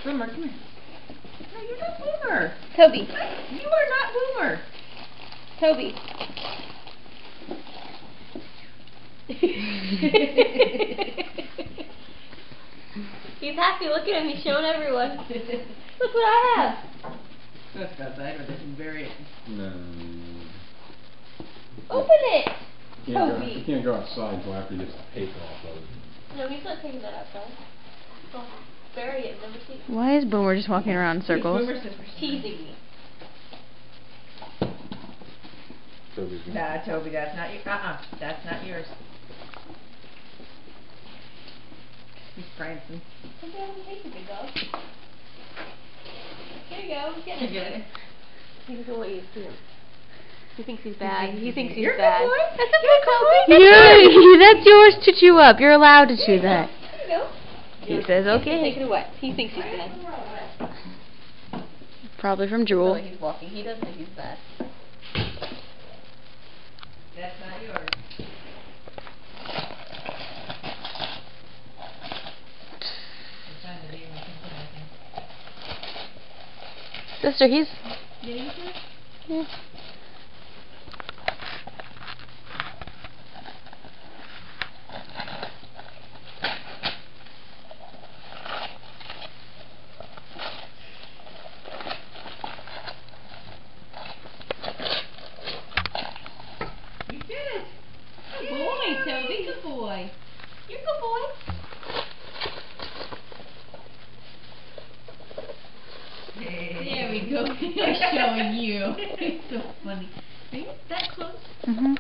Boomer, come here. No, you're not Boomer. Toby. You are not Boomer. Toby. He's happy. Look at him. He's showing everyone. Look what I have. Let's go outside or they can bury it. No. Open it. Toby. You can't go outside until after he gets the paper off of it. No, he's not taking that outside. Don't bury it. Never see it. Why is Boomer just walking around in circles? Boomer says we're Teasing me. Toby's gonna... Nah, Toby, that's not you. That's not yours. He's prancing. Take it, big dog. There you go. Get it. Get it. He's the way you see him. He thinks he's bad. He thinks he's You're a bad. good boy. That's a good boy. Yeah, that's yours to chew up. You're allowed to chew that. There you go. He says okay. Take it away. He thinks he's bad. Probably from The Jewel. way he's walking, he doesn't think he's bad. That's not yours. Sister, he's... Yeah, you too? Yeah. You did it. Good boy, Toby. Good boy. You're a good boy. There we go. They're showing you. It's so funny. Are you that close? Mhm.